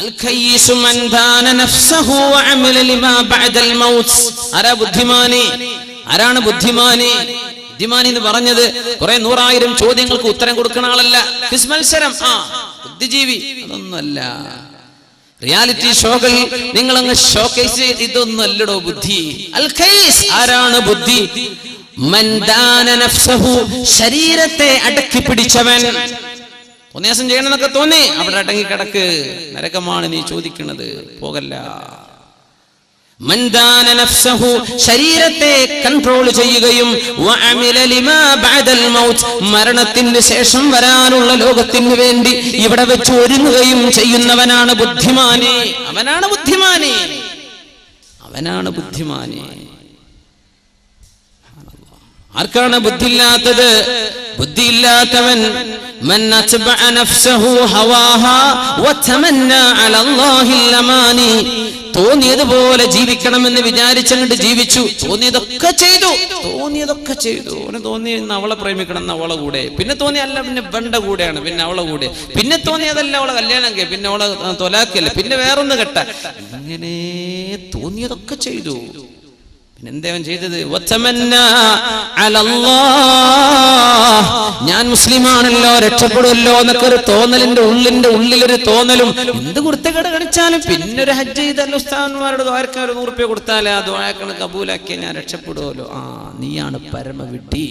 അൽ-ഖയ്യിസു മൻ ദാന നഫ്സഹു വഅമല ലിമാ ബഅദൽ മൗത്ത്. ആരാ ബുദ്ധിമാനി? ആരാണ് ബുദ്ധിമാനി? ബുദ്ധിമാനി എന്ന് പറഞ്ഞത് കുറെ 100,000 ചോദ്യങ്ങൾക്ക് ഉത്തരം കൊടുക്കുന്ന ആളല്ല. ക്വിസ് മത്സരം, ബുദ്ധിജീവി അതൊന്നുമല്ല. റിയാലിറ്റി ഷോകൾ നിങ്ങൾ അങ്ങ് ഷോക്കേസ്, ഇതൊന്നും അല്ലടോ ബുദ്ധി. അൽ-ഖയ്യിസ്, ആരാണ് ബുദ്ധി? മൻ ദാന നഫ്സഹു, ശരീരത്തെ അടക്കി പിടിച്ചവൻ. തോന്നിയാസം ചെയ്യണമെന്നൊക്കെ തോന്നി, അവിടെ അടങ്ങി കിടക്ക്, നരകമാണ് നീ ചോദിക്കുന്നത്, പോകല്ല. മൻ ദാന നഫ്സഹു, ശരീരത്തെ കൺട്രോൾ ചെയ്യുകയും വഅമില ലിമാ ബഅദൽ മൗത്ത്, മരണത്തിന് ശേഷം വരാനുള്ള ലോകത്തിന് വേണ്ടി ഇവിടെ വെച്ച് ഒരുങ്ങുകയും ചെയ്യുന്നവനാണ് ബുദ്ധിമാനി. അവനാണ് ബുദ്ധിമാനി, അവനാണ് ബുദ്ധിമാനി. ആർക്കാണ് ബുദ്ധിയില്ലാത്തത്? ബുദ്ധിയില്ലാത്തവൻ മൻ അത്ബഅ നഫ്സഹു ഹവാഹാ വതമന്നാ അലല്ലാഹിൽ അമാനി. തോന്നിയതുപോലെ ജീവിക്കണമെന്ന് വിചാരിച്ചങ്ങോട്ട് ജീവിച്ചു, തോന്നിയതൊക്കെ ചെയ്തു. അവന് തോന്നി അവളെ പ്രേമിക്കണം എന്ന് അവളെ കൂടെ, പിന്നെ തോന്നി അല്ല പിന്നെ ബണ്ട കൂടെയാണ്, പിന്നെ അവളെ കൂടെ, പിന്നെ തോന്നിയതല്ല അവളെ കല്യാണം, പിന്നെ അവളെ തൊലാക്കല്ല, പിന്നെ വേറൊന്ന് കെട്ട, ഇങ്ങനെ തോന്നിയതൊക്കെ ചെയ്തു. എന്തേവൻ ചെയ്തത്? ഞാൻ മുസ്ലിമാണല്ലോ, രക്ഷപ്പെടുമല്ലോ എന്നൊക്കെ ഒരു തോന്നലിന്റെ ഉള്ളിലൊരു തോന്നലും. എന്ത് കുർത്തക്കേട് കാണിച്ചാലും പിന്നെ ഒരു ഹജ്ജ് ചെയ്തല്ലോ, ഉസ്താദന്മാരോട് ദ്വാരക്കാൻ 100 രൂപ കൊടുത്താലേ ആ ദ്വാരക്കണ് കബൂലാക്കിയ ഞാൻ രക്ഷപ്പെടുമല്ലോ. നീയാണ് പരമവിഡ്ഢി,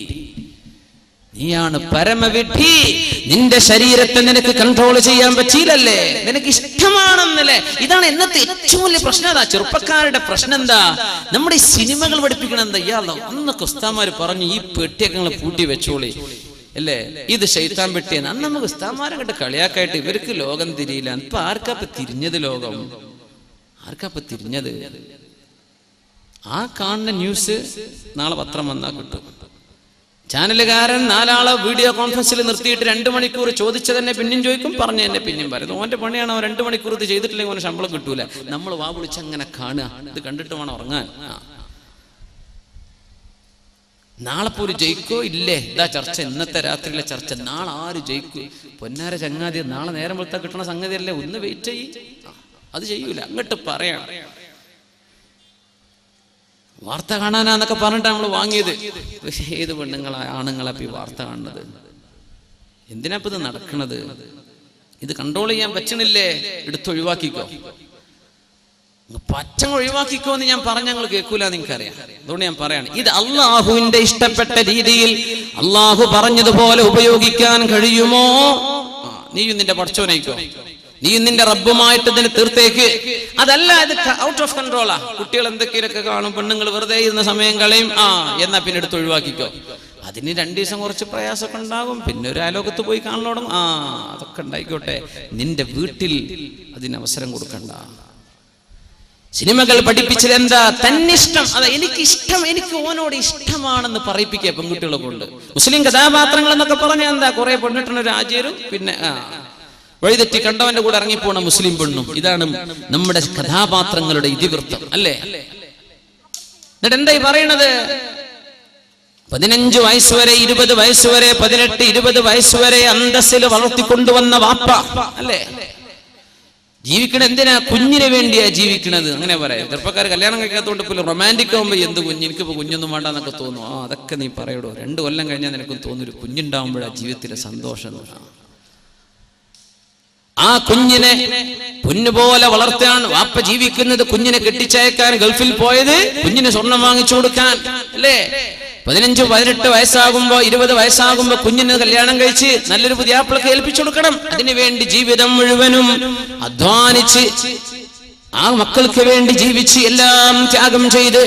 നീയാണ് പരമവിഡ്ഢി. നിന്റെ ശരീരത്തെ നിനക്ക് കൺട്രോൾ ചെയ്യാൻ പറ്റിയില്ലല്ലേ, നിനക്ക് ഇഷ്ടമാണെന്നല്ലേ. ഇതാണ് ഇന്നത്തെ ഏറ്റവും വലിയ പ്രശ്നം. അതാ ചെറുപ്പക്കാരുടെ പ്രശ്നം. എന്താ നമ്മുടെ ഈ സിനിമകൾ പഠിപ്പിക്കണം? എന്താ ഇയാളോ അന്നൊക്കെ ഉസ്താദ്മാര് പറഞ്ഞു ഈ പെട്ടിയൊക്കെ നിങ്ങൾ പൂട്ടി വെച്ചോളി അല്ലേ, ഇത് ശൈത്താൻ പെട്ടിയെന്ന്. അന്ന് നമുക്ക് ഉസ്താദ്മാരെ കണ്ട് കളിയാക്കായിട്ട് ഇവർക്ക് ലോകം തിരിയില്ല. ഇപ്പൊ ആർക്കാപ്പ തിരിഞ്ഞത്? ലോകം ആർക്കാപ്പ തിരിഞ്ഞത്? ആ കാണുന്ന ന്യൂസ് നാളെ പത്രം വന്നാൽ കിട്ടും. ചാനലുകാരൻ 4 ആളെ വീഡിയോ കോൺഫറൻസിൽ നിർത്തിയിട്ട് 2 മണിക്കൂർ ചോദിച്ചു തന്നെ പിന്നെയും ചോദിക്കും, പറഞ്ഞു തന്നെ പിന്നെയും പറയും. ഓന്റെ പണിയാണ്. അവൻ 2 മണിക്കൂർ ഇത് ചെയ്തിട്ടില്ലെങ്കിൽ ഓന് ശമ്പളം കിട്ടൂല. നമ്മൾ വാ വിളിച്ചങ്ങനെ കാണുക, ഇത് കണ്ടിട്ട് വേണം ഉറങ്ങാൻ. നാളെ പോലും ജയിക്കോ ഇല്ലേ? ഇതാ ചർച്ച, ഇന്നത്തെ രാത്രിയിലെ ചർച്ച. നാളെ ആര് ജയിക്കും? പൊന്നാര ചങ്ങാതി, നാളെ നേരം വെളുത്താൽ കിട്ടണ സംഗതി അല്ലേ, ഒന്ന് വെയിറ്റ് ചെയ്യ്. അത് ചെയ്യൂല, അങ്ങോട്ട് പറയണം. വാർത്ത കാണാനാന്നൊക്കെ പറഞ്ഞിട്ട് നമ്മൾ വാങ്ങിയത്. ഏത് പെണ്ണുങ്ങളാ ആണുങ്ങളപ്പി വാർത്ത കാണുന്നത്? എന്തിനാ ഇത് നടക്കുന്നത്? ഇത് കൺട്രോൾ ചെയ്യാൻ പറ്റണില്ലേ? എടുത്തൊഴിവാക്കിക്കോ, പച്ചങ്ങ് ഒഴിവാക്കിക്കോ എന്ന് ഞാൻ പറഞ്ഞ ഞങ്ങൾ കേൾക്കൂല, നിങ്ങൾക്കറിയാം. അതുകൊണ്ട് ഞാൻ പറയാണ്, ഇത് അള്ളാഹുവിന്റെ ഇഷ്ടപ്പെട്ട രീതിയിൽ അള്ളാഹു പറഞ്ഞതുപോലെ ഉപയോഗിക്കാൻ കഴിയുമോ? നീയും നിന്റെ പടച്ചോനയിക്കോ, നീ നിന്റെ റബ്ബുമായിട്ട് ഇതിന് തീർത്തേക്ക്. അതല്ല, ഇത് ഔട്ട് ഓഫ് കൺട്രോളാ. കുട്ടികൾ എന്തൊക്കെയൊക്കെ കാണും, പെണ്ണുങ്ങൾ വെറുതെ ഇരുന്ന സമയം കളയും. എന്നാ പിന്നെ എടുത്ത് ഒഴിവാക്കിക്കോ. അതിന് 2 ദിവസം കുറച്ച് പ്രയാസമൊക്കെ ഉണ്ടാകും, പിന്നെ ഒരു അയലോകത്ത് പോയി കാണലോടും. അതൊക്കെ ഉണ്ടായിക്കോട്ടെ, നിന്റെ വീട്ടിൽ അതിന് അവസരം കൊടുക്കണ്ട. സിനിമകൾ പഠിപ്പിച്ചത് എന്താ? തന്നിഷ്ടം. അതാ എനിക്കിഷ്ടം, എനിക്ക് ഓനോട് ഇഷ്ടമാണെന്ന് പറയിപ്പിക്കുക പെൺകുട്ടികളെ കൊണ്ട്. മുസ്ലിം കഥാപാത്രങ്ങൾ എന്നൊക്കെ പറഞ്ഞാൽ എന്താ? കുറെ പെണ്ണിട്ടണ രാജ്യരും പിന്നെ വഴിതെറ്റി കണ്ടവന്റെ കൂടെ ഇറങ്ങിപ്പോണ മുസ്ലിം പെണ്ണും. ഇതാണ് നമ്മുടെ കഥാപാത്രങ്ങളുടെ ഇതിവൃത്തം അല്ലേ? എന്നിട്ട് എന്തായി പറയണത്? 15 വയസ്സ് വരെ, 20 വയസ്സ് വരെ, 18, 20 വയസ്സ് വരെ അന്തസ്സിൽ വളർത്തിക്കൊണ്ടുവന്ന വാപ്പ അല്ലേ? ജീവിക്കണ എന്തിനാ? കുഞ്ഞിന് വേണ്ടിയാ ജീവിക്കണത്. അങ്ങനെ പറയാം. ചെറുപ്പക്കാർ കല്യാണം കഴിക്കാത്തതുകൊണ്ട് ഇപ്പോൾ റൊമാൻറ്റിക് ആകുമ്പോൾ എന്ത് കുഞ്ഞ്, എനിക്കിപ്പോൾ കുഞ്ഞൊന്നും വേണ്ടെന്നൊക്കെ തോന്നും. അതൊക്കെ നീ പറയടോ. 2 കൊല്ലം കഴിഞ്ഞാൽ നിനക്കും തോന്നൊരു കുഞ്ഞുണ്ടാവുമ്പോഴാണ് ജീവിതത്തിലെ സന്തോഷം. ആ കുഞ്ഞിനെ പൊന്നുപോലെ വളർത്താൻ വാപ്പ ജീവിക്കുന്നത്. കുഞ്ഞിനെ കെട്ടിച്ചയക്കാൻ ഗൾഫിൽ പോയത് കുഞ്ഞിന് സ്വർണം വാങ്ങിച്ചു കൊടുക്കാൻ അല്ലേ? 15, 18 വയസ്സാകുമ്പോ, 20 വയസ്സാകുമ്പോ കുഞ്ഞിന് കല്യാണം കഴിച്ച് നല്ലൊരു പുതിയാപ്പിളക്ക് ഏൽപ്പിച്ചു കൊടുക്കണം. അതിനുവേണ്ടി ജീവിതം മുഴുവനും അധ്വാനിച്ച് ആ മക്കൾക്ക് വേണ്ടി ജീവിച്ച് എല്ലാം ത്യാഗം ചെയ്ത്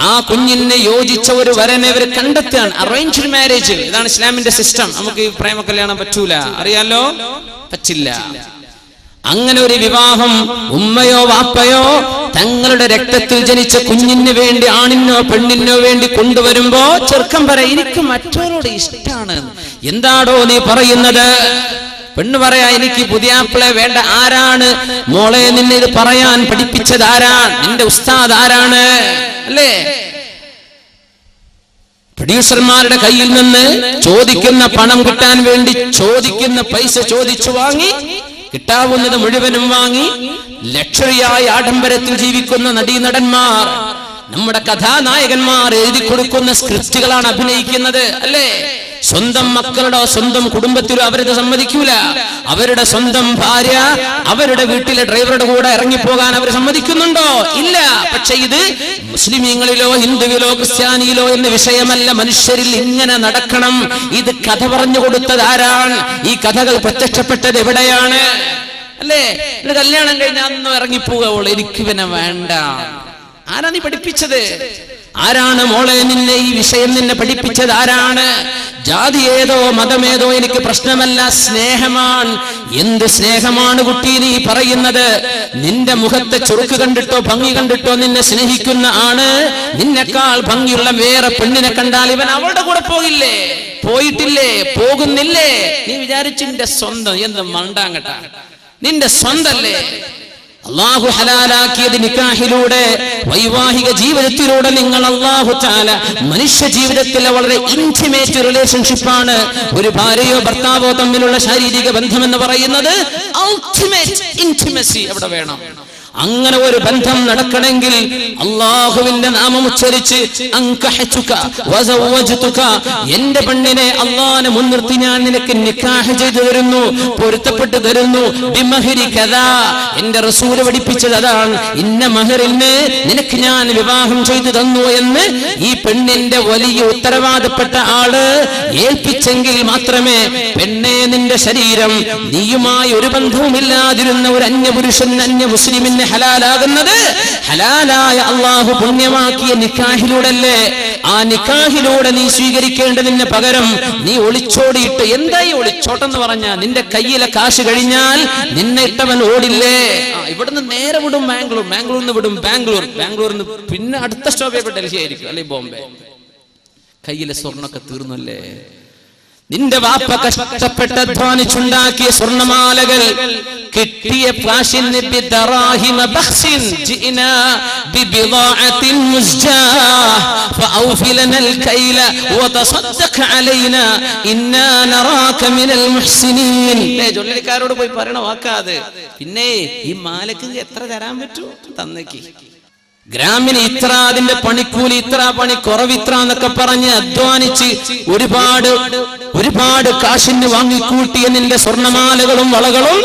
ആ കുഞ്ഞിനെ യോജിച്ച ഒരു വരനെ അവർ കണ്ടെത്താൻ. അറേഞ്ച്ഡ് മാരേജ്, ഇതാണ് ഇസ്ലാമിന്റെ സിസ്റ്റം. നമുക്ക് പ്രേമ കല്യാണം പറ്റൂല, അറിയാലോ, പറ്റില്ല. അങ്ങനെ ഒരു വിവാഹം ഉമ്മയോ വാപ്പയോ തങ്ങളുടെ രക്തത്തിൽ ജനിച്ച കുഞ്ഞിന് വേണ്ടി, ആണിനോ പെണ്ണിനോ വേണ്ടി കൊണ്ടുവരുമ്പോ ചെറുക്കൻ പറയും, എനിക്ക് മറ്റവരോട് ഇഷ്ടമാണ്. എന്താടോ നീ പറയുന്നത്? പെണ്ണ് പറയാ, എനിക്ക് പുതിയാപ്പിളെ വേണ്ട. ആരാണ് മോളെ നിന്നെ ഇത് പറയാൻ പഠിപ്പിച്ചത്? ആരാണ് നിന്റെ ഉസ്താദ്? ആരാണ് അല്ലേ? പ്രൊഡ്യൂസർമാരുടെ കയ്യിൽ നിന്ന് ചോദിക്കുന്ന പണം കിട്ടാൻ വേണ്ടി ചോദിക്കുന്ന പൈസ ചോദിച്ചു വാങ്ങി കിട്ടാവുന്നത് മുഴുവനും വാങ്ങി ലക്ഷറിയായ ആഡംബരത്തിൽ ജീവിക്കുന്ന നടീനടന്മാർ, നമ്മുടെ കഥാനായകന്മാർ എഴുതി കൊടുക്കുന്ന സ്ക്രിപ്റ്റുകളാണ് അഭിനയിക്കുന്നത്, അല്ലേ? സ്വന്തം മക്കളുടെ സ്വന്തം കുടുംബത്തിലോ അവരത് സമ്മതിക്കൂല. അവരുടെ സ്വന്തം ഭാര്യ അവരുടെ വീട്ടിലെ ഡ്രൈവറുടെ കൂടെ ഇറങ്ങിപ്പോകാൻ അവർ സമ്മതിക്കുന്നുണ്ടോ? ഇല്ല. പക്ഷെ ഇത് മുസ്ലിമീങ്ങളിലോ ഹിന്ദുവിലോ ക്രിസ്ത്യാനിയിലോ എന്ന വിഷയമല്ല. മനുഷ്യരിൽ ഇങ്ങനെ നടക്കണം. ഇത് കഥ പറഞ്ഞു കൊടുത്തത് ആരാണ്? ഈ കഥകൾ പ്രത്യക്ഷപ്പെട്ടത് എവിടെയാണ്? അല്ലേ? കല്യാണം കഴിഞ്ഞാൽ അന്ന് ഇറങ്ങിപ്പോവുകയുള്ളൂ, എനിക്ക് പിന്നെ വേണ്ട. ആരാ നീ പഠിപ്പിച്ചത്? ആരാണ് മോളെ നിന്നെ ഈ വിഷയം നിന്നെ പഠിപ്പിച്ചത്? ആരാണ്? ജാതി ഏതോ മതമേതോ എനിക്ക് പ്രശ്നമല്ല, സ്നേഹമാണ്. എന്ത് സ്നേഹമാണ് കുട്ടി നീ പറയുന്നത്? നിന്റെ മുഖത്തെ ചുറുക്ക് കണ്ടിട്ടോ ഭംഗി കണ്ടിട്ടോ നിന്നെ സ്നേഹിക്കുന്ന ആണ് നിന്നെക്കാൾ ഭംഗിയുള്ള വേറെ പെണ്ണിനെ കണ്ടാൽ ഇവൻ അവളുടെ കൂടെ പോകില്ലേ? പോയിട്ടില്ലേ? പോകുന്നില്ലേ? നീ വിചാരിച്ചു നിന്റെ സ്വന്തം എന്ത് മണ്ടാങ്ങട്ട, നിന്റെ സ്വന്തല്ലേ? അല്ലാഹു ഹലാലാക്കിയത് നിക്കാഹിലൂടെ, വൈവാഹിക ജീവിതത്തിലൂടെ. നിങ്ങൾ അല്ലാഹു തആല മനുഷ്യ ജീവിതത്തിലെ വളരെ ഇന്റിമേറ്റ് റിലേഷൻഷിപ്പാണ് ഒരു ഭാര്യയോ ഭർത്താവോ തമ്മിലുള്ള ശാരീരിക ബന്ധം എന്ന് പറയുന്നത്. അൾട്ടിമേറ്റ് ഇന്റിമസി അവിടെ വേണം. അങ്ങനെ ഒരു ബന്ധം നടക്കണമെങ്കിൽ അല്ലാഹുവിന്റെ നാമം ഉച്ചരിച്ച് അൻകഹതുക വസവ്വജ്തുക, എന്റെ പെണ്ണിനെ അല്ലാഹുവിനെ മുൻനിർത്തി ഞാൻ നിനക്ക് നിക്കാഹ് ചെയ്തു തരുന്നു, പൊരുത്തപ്പെട്ടു തരുന്നു. ബിമഹരി കദാ, എന്റെ റസൂൽ പഠിപ്പിച്ചത് അതാണ്. ഇന്ന മഹറിന് നിനക്ക് ഞാൻ വിവാഹം ചെയ്തു തന്നു എന്ന് ഈ പെണ്ണിന്റെ വലിയ ഉത്തരവാദപ്പെട്ട ആള് ഏൽപ്പിച്ചെങ്കിൽ മാത്രമേ പെണ്ണെ നിന്റെ ശരീരം നീയുമായി ഒരു ബന്ധവുമില്ലാതിരുന്ന ഒരു അന്യപുരുഷൻ അന്യ മുസ്ലിമിന് ഹലാലാകുന്നത്. ഹലാലായ അല്ലാഹു പുണ്യമാക്കിയ നിക്കാഹിലൂടെയല്ലേ? ആ നിക്കാഹിലൂടെ നീ സ്വീകരിക്കേണ്ടതിന് പകരം നീ ഒളിച്ചോടിയിട്ട്, എന്തായി ഒളിച്ചോട്ടെന്ന് പറഞ്ഞ നിന്റെ കയ്യിലെ കാശ് കഴിഞ്ഞാൽ നിന്നെ ഇട്ടവൻ ഓടില്ലേ? ഇവിടുന്ന് നേരെ വിടും ബാംഗ്ലൂർ, ബാംഗ്ലൂരിൽ നിന്ന് വിടും ബാംഗ്ലൂരിൽ നിന്ന് പിന്നെ അടുത്ത സ്റ്റോപ്പ് ഡൽഹി ആയിരിക്കും, അല്ലെ ബോംബെ. കയ്യിലെ സ്വർണ്ണൊക്കെ തീർന്നല്ലേ? നിന്റെ വാപ്പ കഷ്ടപ്പെട്ട് അധ്വാനിച്ചുണ്ടാക്കിയ സ്വർണ്ണമാലകൾ കിട്ടിയ കാശിന് ബിദറാഹിമ ബഖ്സിൻ ജിനാ ബിബിദാഅത്തിൻ മുസ്ജാഹ് ഫഔഫി ലനൽ കൈല വതസദ്ദഖ് അലൈനാ ഇന്നാ നറാക മിനൽ മുഹ്സിനീൻ. ജോലിക്കാരോട് പോയി പറയണ വാക്കാത്. പിന്നെ ഈ മാലക്ക് എത്ര തരാൻ പറ്റൂ? തന്നേക്ക്. ഗ്രാമിന് ഇത്ര, അതിന്റെ പണിക്കൂലി ഇത്ര, പണി കുറവിത്ര എന്നൊക്കെ പറഞ്ഞ് അധ്വാനിച്ച് ഒരുപാട് കാശിന് വാങ്ങിക്കൂട്ടിയ നിന്റെ സ്വർണ്ണമാലകളും വളകളും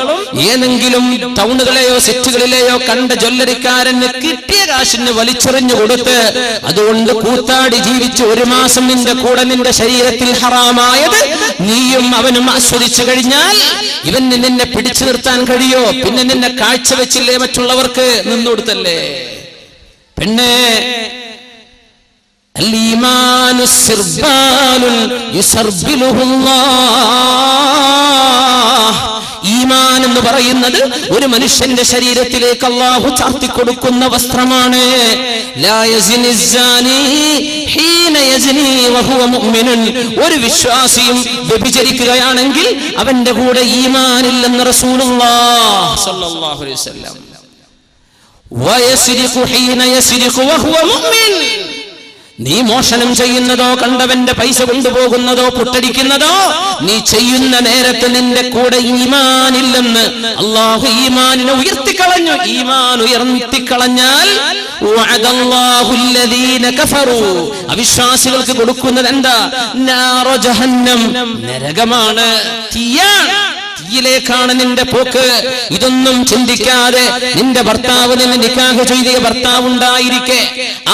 ഏതെങ്കിലും ടൗണുകളെയോ സെറ്റുകളിലെയോ കണ്ട ജ്വല്ലറിക്കാരന് കിട്ടിയ കാശിന് വലിച്ചെറിഞ്ഞു കൊടുത്ത് അതുകൊണ്ട് കൂത്താടി ജീവിച്ച് ഒരു മാസം നിന്റെ കൂടെ നിന്റെ ശരീരത്തിൽ ഹറാമായത് നീയും അവനും ആസ്വദിച്ചു കഴിഞ്ഞാൽ ഇവന് നിന്നെ പിടിച്ചു നിർത്താൻ കഴിയോ? പിന്നെ നിന്നെ കാഴ്ചവെച്ചില്ലേ മറ്റുള്ളവർക്ക്? നിന്നുകൊടുത്തല്ലേ? പെണ്ണേ, അൽ-ഈമാനു സിർബാലുൻ യുസർബിലുഹുല്ലാഹ്. ഈമാൻ എന്ന് പറയുന്നത് ഒരു മനുഷ്യന്റെ ശരീരത്തിലേക്ക് അല്ലാഹു ചാർത്തി കൊടുക്കുന്ന വസ്ത്രമാണ്. ലാ യസ്നി സാനി ഹീന യസ്നി വഹുവ മുഅ്മിനുൻ. ഒരു വിശ്വാസിയും വ്യഭിചരിക്കുകയാണെങ്കിൽ അവന്റെ കൂടെ ഈമാൻ ഇല്ലെന്ന് റസൂലുള്ളാഹി സ്വല്ലല്ലാഹു അലൈഹി വസല്ലം. വയസ്രിഖു ഹീന യസ്രിഖു വഹുവ മുഅ്മിൻ. നീ മോഷണം ചെയ്യുന്നതോ കണ്ടവന്റെ പൈസ കൊണ്ടുപോകുന്നതോ പുട്ടടിക്കുന്നതോ നീ ചെയ്യുന്ന നേരത്ത് നിന്റെ കൂടെ ഈമാൻ ഇല്ലെന്ന് അല്ലാഹു ഈമാനിനെ ഉയർത്തിക്കളഞ്ഞു. ഈമാൻ ഉയർത്തിക്കളഞ്ഞാൽ വഅദല്ലാഹു അല്ലദീന കഫറു, അവിശ്വാസികൾക്ക് കൊടുക്കുന്നത് എന്താ? നാറു ജഹന്നം, നരകമാണ്, തീയാണ്. യിലേക്കാണ് നിന്റെ പോക്ക്. ഇതൊന്നും ചിന്തിക്കാതെ നിന്റെ ഭർത്താവ് നിന്നെ നിക്കാഹ് ചെയ്ത ഭർത്താവ് ഉണ്ടായിരിക്കെ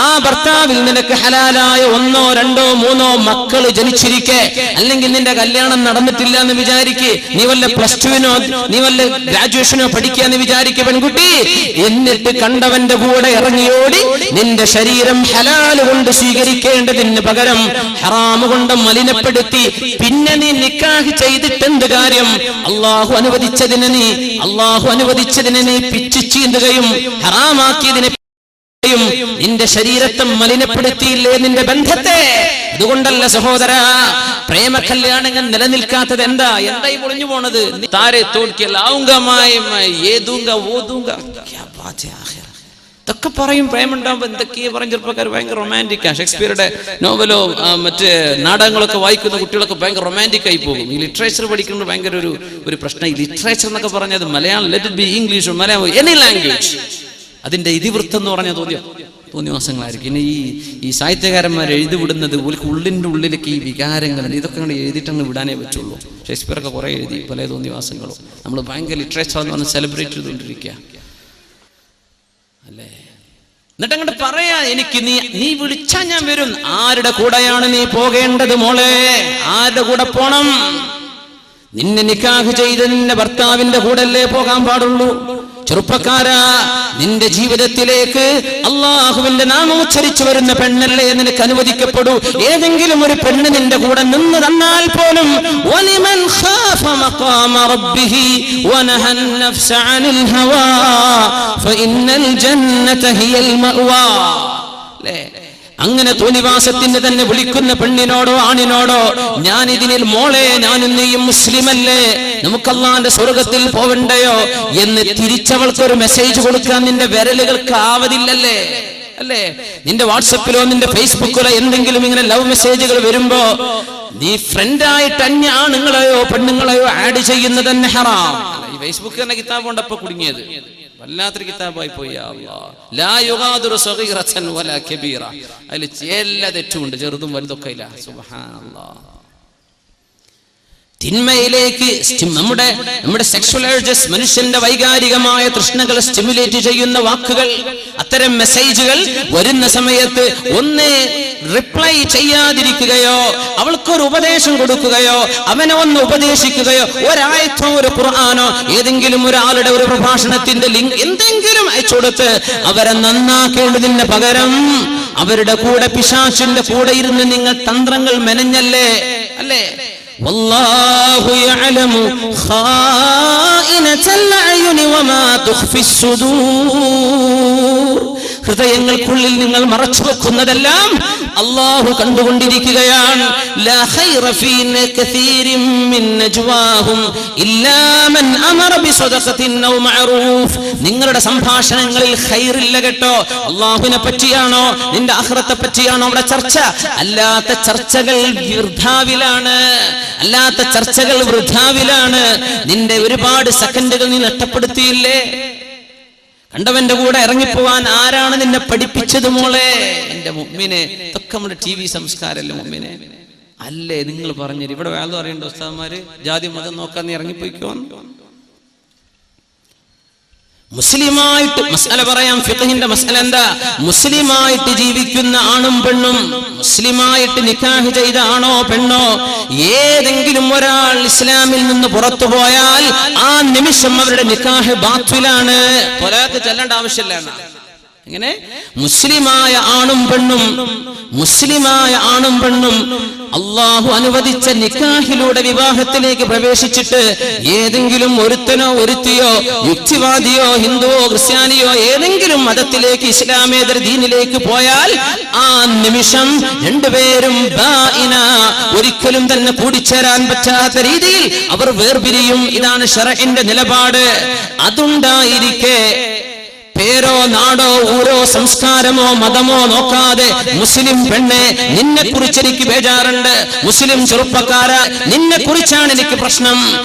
ആ ഭർത്താവിൽ നിനക്ക് ഹലാലായ 1, 2, 3 മക്കൾ ജനിച്ചിരിക്കെ, അല്ലെങ്കിൽ നിന്റെ കല്യാണം നടന്നിട്ടില്ല എന്ന് വിചാരിക്കെ, നീ വല്ല +2നോ നീ വല്ല ഗ്രാജുവേഷനോ പഠിക്കാന്ന് വിചാരിക്കെ പെൺകുട്ടി, എന്നിട്ട് കണ്ടവന്റെ കൂടെ ഇറങ്ങിയോടി നിന്റെ ശരീരം ഹലാല് കൊണ്ട് സ്വീകരിക്കേണ്ടതിന് പകരം ഹറാമ് കൊണ്ട് മലിനപ്പെടുത്തി പിന്നെ നീ നിക്കാഹ് ചെയ്തിട്ടെന്ത് കാര്യം? അല്ലാഹു അനുവദിച്ചതിനെ നീ പിച്ചു ചീന്തുകയും ഹറാമാക്കിയതിനെ നിന്റെ ശരീരത്തെ മലിനപ്പെടുത്തിയില്ലേ നിന്റെ ബന്ധത്തെ? അതുകൊണ്ടല്ല സഹോദര, പ്രേമ കല്യാണങ്ങൾ നിലനിൽക്കാത്തത് എന്താ? എന്തായി പൊളിഞ്ഞു പോണത്? താരെ തോൽക്കിയ ലാവുങ്ക മായ യേദൂങ്ക ഓദൂങ്ക, ക്യാ ബാത് ഹൈ ആഖിർ. ഇതൊക്കെ പറയും. പ്രേമുണ്ടാകുമ്പോൾ എന്തൊക്കെയാ പറയും ചെറുപ്പക്കാർ. ഭയങ്കര റൊമാൻറ്റിക്കാണ്. ഷേക്സ്പിയറുടെ നോവലോ മറ്റ് നാടകങ്ങളൊക്കെ വായിക്കുന്ന കുട്ടികളൊക്കെ ഭയങ്കര റൊമാൻറ്റിക് ആയി പോകും. ഈ ലിറ്ററേച്ചർ പഠിക്കുന്നത് ഭയങ്കര ഒരു പ്രശ്നം. ഈ ലിറ്ററേച്ചർ എന്നൊക്കെ പറഞ്ഞത് Malayalam, let it be English, Malayalam, any language, അതിന്റെ ഇതിവൃത്തം എന്ന് പറഞ്ഞാൽ തോന്നിവാസങ്ങളായിരിക്കും. പിന്നെ ഈ സാഹിത്യകാരന്മാർ എഴുതി വിടുന്നത് ഉള്ളിൻ്റെ ഉള്ളിലേക്ക് ഈ വികാരങ്ങൾ ഇതൊക്കെ അങ്ങോട്ട് എഴുതിയിട്ടങ്ങ് വിടാനേ പറ്റുള്ളൂ. ഷേക്സ്പിയറൊക്കെ കുറേ എഴുതി പല തോന്നിവാസങ്ങളും. നമ്മൾ ഭയങ്കര ലിറ്ററേച്ചർ എന്ന് പറഞ്ഞ് സെലിബ്രേറ്റ് ചെയ്തുകൊണ്ടിരിക്കുക അല്ലേ. എന്നിട്ട് അങ്ങോട്ട് പറയാ, എനിക്ക് നീ വിളിച്ചാ ഞാൻ വരും. ആരുടെ കൂടെയാണ് നീ പോകേണ്ടത് മോളെ? ആരുടെ കൂടെ പോണം? നിന്നെ നിക്കാഹ് ചെയ്ത് നിന്റെ ഭർത്താവിന്റെ കൂടല്ലേ പോകാൻ പാടുള്ളൂ. ചെറുപ്പക്കാരാ, നിന്റെ ജീവിതത്തിലേക്ക് അള്ളാഹുവിന്റെ നാമം ഉച്ചരിച്ചു വരുന്ന പെണ്ണല്ലേ നിനക്ക് അനുവദിക്കപ്പെടൂ. ഏതെങ്കിലും ഒരു പെണ്ണ് നിന്റെ കൂടെ നിന്ന് തന്നാൽ പോലും വലിമൻ ഖാഫ മഖാമ റബ്ബിഹി വനഹൻ നഫ്സ അനിൽ ഹവാ ഫഇന്നൽ ജന്നത ഹിയൽ മഅവാ. അങ്ങനെ തോന്നിവാസത്തിന് തന്നെ വിളിക്കുന്ന പെണ്ണിനോടോ ആണിനോടോ ഞാൻ ഇതിനിൽ മോളെ ഞാനും നീയും മുസ്ലിമല്ലേ, നമുക്ക് അല്ലാഹുവിന്റെ സ്വർഗത്തിൽ പോവണ്ടയോ എന്ന് തിരിച്ചവൾക്കൊരു മെസ്സേജ് കൊടുക്കാൻ നിന്റെ വിരലുകൾക്ക് ആവതില്ലല്ലേ അല്ലേ? നിന്റെ വാട്സപ്പിലോ നിന്റെ ഫേസ്ബുക്കിലോ എന്തെങ്കിലും ഇങ്ങനെ ലവ് മെസ്സേജുകൾ വരുമ്പോ നീ ഫ്രണ്ടായിട്ട് അന്യ ആണുങ്ങളെയോ പെണ്ണുങ്ങളെയോ ആഡ് ചെയ്യുന്നത് തന്നെ ഹറാം. ഈ ഫേസ്ബുക്ക് തന്നെ കിതാബ് കൊണ്ടപ്പോ കുടുങ്ങിയത് വല്ലാത്തൊരു കിതാബായി പോയി. അതിൽ എല്ലാ തെറ്റുമുണ്ട്, ചെറുതും വലുതൊക്കെ ഇല്ല. സുബ്ഹാനല്ലാഹ്. തിന്മയിലേക്ക് നമ്മുടെ സെക്ഷൽ ഏർജസ്, മനുഷ്യന്റെ വൈകാരികമായ തൃഷ്ണകൾ സ്റ്റിമുലേറ്റ് ചെയ്യുന്ന വാക്കുകൾ, അത്തരം മെസ്സേജുകൾ വരുന്ന സമയത്ത് ഒന്ന് റിപ്ലൈ ചെയ്യാതിരിക്കുകയോ അവൾക്കൊരു ഉപദേശം കൊടുക്കുകയോ അവനെ ഒന്ന് ഉപദേശിക്കുകയോ ഒരായത്തോ ഒരു ഖുർആനോ ഏതെങ്കിലും ഒരാളുടെ ഒരു പ്രഭാഷണത്തിന്റെ ലിങ്ക് എന്തെങ്കിലും അയച്ചു കൊടുത്ത് അവരെ നന്നാക്കേണ്ടതിന് പകരം അവരുടെ കൂടെ പിശാചിന്റെ കൂടെ ഇരുന്ന് നിങ്ങൾ തന്ത്രങ്ങൾ മെനഞ്ഞല്ലേ അല്ലേ? വല്ലാഹു യഅലമു ഖായിനതൽ അയുനി വമാ തുഖ്ഫിസ് സുദൂർ. ഹൃദയങ്ങൾക്കുള്ളിൽ നിങ്ങൾ മറച്ചു വെക്കുന്നതെല്ലാം അല്ലാഹു കണ്ടുകൊണ്ടിരിക്കുകയാണ്. ലാ ഖൈറ ഫീ കസീരിൻ മിൻ നജ്വാഹും ഇല്ലാ മൻ അമറ ബിസദഖത്തിൻ ഔ മഅറൂഫ്. നിങ്ങളുടെ സംഭാഷണങ്ങളിൽ ഖൈറില്ല കേട്ടോ. അല്ലാഹുവിനെ പറ്റിയാണോ നിന്റെ ആഖിറത്തെ പറ്റിയാണോ അവിടെ ചർച്ച? അല്ലാത്ത ചർച്ചകൾ വൃഥാവിലാണ്, അല്ലാത്ത ചർച്ചകൾ വൃഥാവിലാണ്. നിന്റെ ഒരുപാട് സെക്കൻഡുകൾ നീ നഷ്ടപ്പെടുത്തിയില്ലേ? കണ്ടവന്റെ കൂടെ ഇറങ്ങിപ്പോവാൻ ആരാണ് നിന്നെ പഠിപ്പിച്ചത് മോളെ? എന്റെ മുഅ്മിനെ, ഇതൊക്കെ നമ്മുടെ TV സംസ്കാരമല്ലേ മുഅ്മിനെ? അല്ലേ? നിങ്ങൾ പറഞ്ഞു ഇവിടെ വേദം അറിയേണ്ട ഉസ്താദന്മാര് ജാതി മതം നോക്കാൻ നീ ഇറങ്ങിപ്പോയിക്കോ. മുസ്ലിമായിട്ട് മസ്അല പറയാം. ഫിഖഹിന്റെ മസ്അല എന്താ? മുസ്ലിമായിട്ട് ജീവിക്കുന്ന ആണും പെണ്ണും, മുസ്ലിമായിട്ട് നിക്കാഹ് ചെയ്ത ആണോ പെണ്ണോ, ഏതെങ്കിലും ഒരാൾ ഇസ്ലാമിൽ നിന്ന് പുറത്തു പോയാൽ ആ നിമിഷം അവരുടെ നിക്കാഹ് ബാത്തിലാണ്. ത്വലാഖ് ചെല്ലേണ്ട ആവശ്യമില്ല. എങ്ങനെ? മുസ്ലിമായ ആണും പെണ്ണും അള്ളാഹു അനുവദിച്ച നിക്കാഹിലൂടെ വിവാഹത്തിലേക്ക് പ്രവേശിച്ചിട്ട് ഏതെങ്കിലും ഒരുത്തനോ ഒരുത്തിയോ യുക്തിവാദിയോ ഹിന്ദുവോ ക്രിസ്ത്യാനിയോ ഏതെങ്കിലും മതത്തിലേക്ക് ഇസ്ലാമേതര ദീനിലേക്ക് പോയാൽ ആ നിമിഷം രണ്ടുപേരും ബാഇന, ഒരിക്കലും തന്നെ കൂടിച്ചേരാൻ പറ്റാത്ത രീതിയിൽ അവർ വേർപിരിയും. ഇതാണ് ശറഇന്റെ നിലപാട്. അതുണ്ടായിരിക്കെ പേരോ നാടോ ഊരോ സംസ്കാരമോ മതമോ നോക്കാതെ മുസ്ലിം പെണ്ണെ, നിന്നെ കുറിച്ച് എനിക്ക് ബേജാറുണ്ട്. മുസ്ലിം ചെറുപ്പക്കാര, നിന്നെ കുറിച്ചാണ് എനിക്ക് പ്രശ്നം.